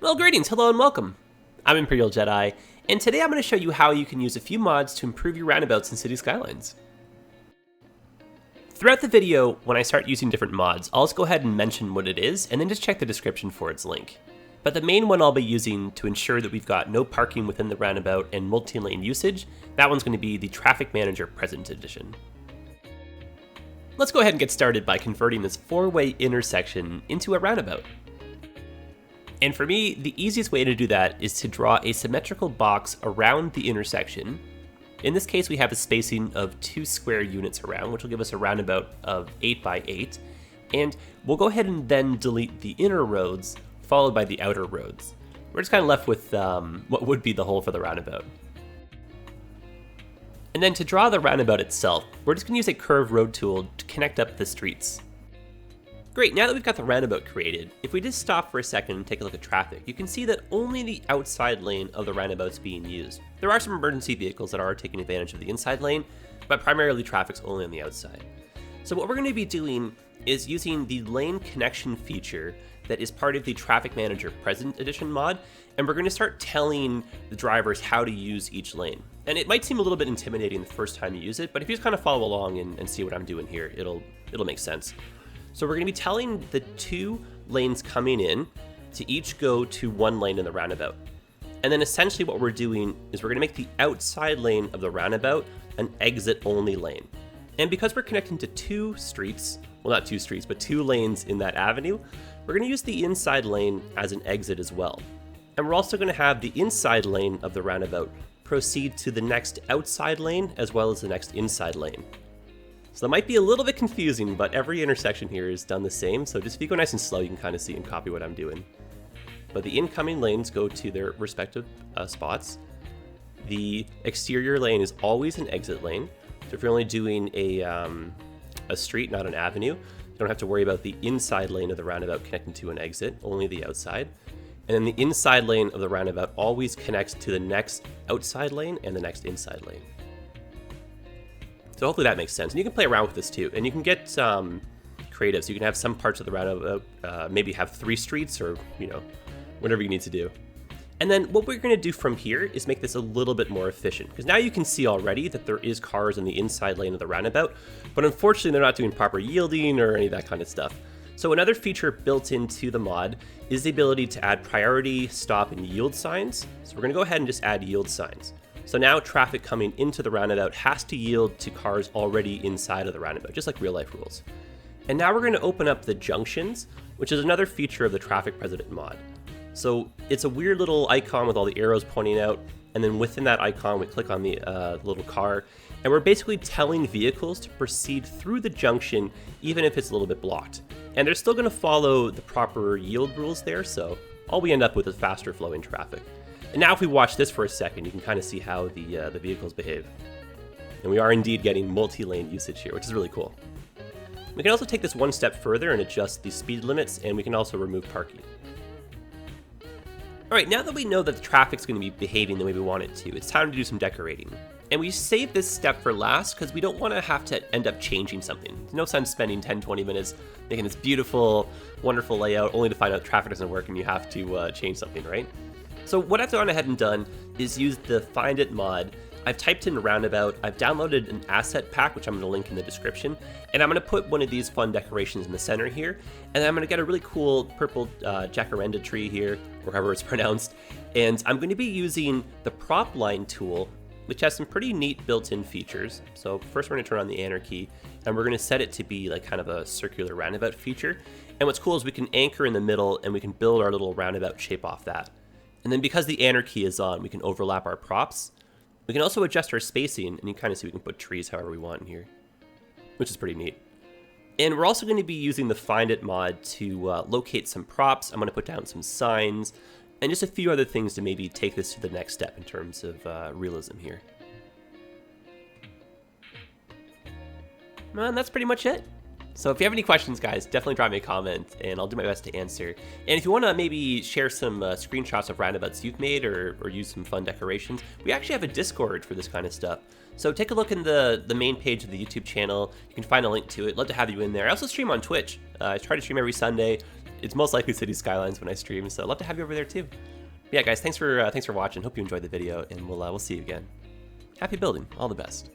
Well, greetings, hello, and welcome. I'm ImperialJedi, and today I'm going to show you how you can use a few mods to improve your roundabouts in City Skylines. Throughout the video, when I start using different mods, I'll just go ahead and mention what it is, and then just check the description for its link. But the main one I'll be using to ensure that we've got no parking within the roundabout and multi-lane usage, that one's going to be the Traffic Manager Present Edition. Let's go ahead and get started by converting this four-way intersection into a roundabout. And for me, the easiest way to do that is to draw a symmetrical box around the intersection. In this case, we have a spacing of 2 square units around, which will give us a roundabout of 8 by 8. And we'll go ahead and then delete the inner roads, followed by the outer roads. We're just kind of left with what would be the hole for the roundabout. And then to draw the roundabout itself, we're just going to use a curve road tool to connect up the streets. Great, now that we've got the roundabout created, if we just stop for a second and take a look at traffic, you can see that only the outside lane of the roundabout's being used. There are some emergency vehicles that are taking advantage of the inside lane, but primarily traffic's only on the outside. So what we're going to be doing is using the lane connection feature that is part of the Traffic Manager Present Edition mod, and we're going to start telling the drivers how to use each lane. And it might seem a little bit intimidating the first time you use it, but if you just kind of follow along and see what I'm doing here, it'll make sense. So we're going to be telling the 2 lanes coming in to each go to 1 lane in the roundabout. And then essentially what we're doing is we're going to make the outside lane of the roundabout an exit-only lane. And because we're connecting to 2 streets, well, not 2 streets, but 2 lanes in that avenue, we're going to use the inside lane as an exit as well. And we're also going to have the inside lane of the roundabout proceed to the next outside lane as well as the next inside lane. So that might be a little bit confusing, but every intersection here is done the same, so just if you go nice and slow, you can kind of see and copy what I'm doing. But the incoming lanes go to their respective spots. The exterior lane is always an exit lane, so if you're only doing a street, not an avenue, you don't have to worry about the inside lane of the roundabout connecting to an exit, only the outside. And then the inside lane of the roundabout always connects to the next outside lane and the next inside lane. So hopefully that makes sense. And you can play around with this too. And you can get creative. So you can have some parts of the roundabout, maybe have 3 streets or, whatever you need to do. And then what we're going to do from here is make this a little bit more efficient. Because now you can see already that there is cars in the inside lane of the roundabout. But unfortunately, they're not doing proper yielding or any of that kind of stuff. So another feature built into the mod is the ability to add priority, stop, and yield signs. So we're going to go ahead and just add yield signs. So now traffic coming into the roundabout has to yield to cars already inside of the roundabout, just like real life rules. And now we're going to open up the junctions, which is another feature of the Traffic President mod. So it's a weird little icon with all the arrows pointing out, and then within that icon we click on the little car, and we're basically telling vehicles to proceed through the junction even if it's a little bit blocked. And they're still going to follow the proper yield rules there, so all we end up with is faster flowing traffic. And now if we watch this for a second, you can kind of see how the vehicles behave. And we are indeed getting multi-lane usage here, which is really cool. We can also take this one step further and adjust the speed limits, and we can also remove parking. Alright, now that we know that the traffic's going to be behaving the way we want it to, it's time to do some decorating. And we save this step for last because we don't want to have to end up changing something. There's no sense spending 10-20 minutes making this beautiful, wonderful layout only to find out traffic doesn't work and you have to change something, right? So what I've gone ahead and done is use the Find It mod. I've typed in Roundabout, I've downloaded an asset pack, which I'm going to link in the description, and I'm going to put one of these fun decorations in the center here, and then I'm going to get a really cool purple jacaranda tree here, or however it's pronounced, and I'm going to be using the prop line tool, which has some pretty neat built-in features. So first we're going to turn on the anarchy, and we're going to set it to be like kind of a circular roundabout feature, and what's cool is we can anchor in the middle, and we can build our little roundabout shape off that. And then because the anarchy is on, we can overlap our props. We can also adjust our spacing, and you can kind of see we can put trees however we want in here, which is pretty neat. And we're also going to be using the Find It mod to locate some props. I'm going to put down some signs, and just a few other things to maybe take this to the next step in terms of realism here. And that's pretty much it. So if you have any questions, guys, definitely drop me a comment, and I'll do my best to answer. And if you want to maybe share some screenshots of roundabouts you've made or use some fun decorations, we actually have a Discord for this kind of stuff. So take a look in the main page of the YouTube channel. You can find a link to it. Love to have you in there. I also stream on Twitch. I try to stream every Sunday. It's most likely City Skylines when I stream, so I'd love to have you over there too. But yeah, guys, thanks for watching. Hope you enjoyed the video, and we'll see you again. Happy building. All the best.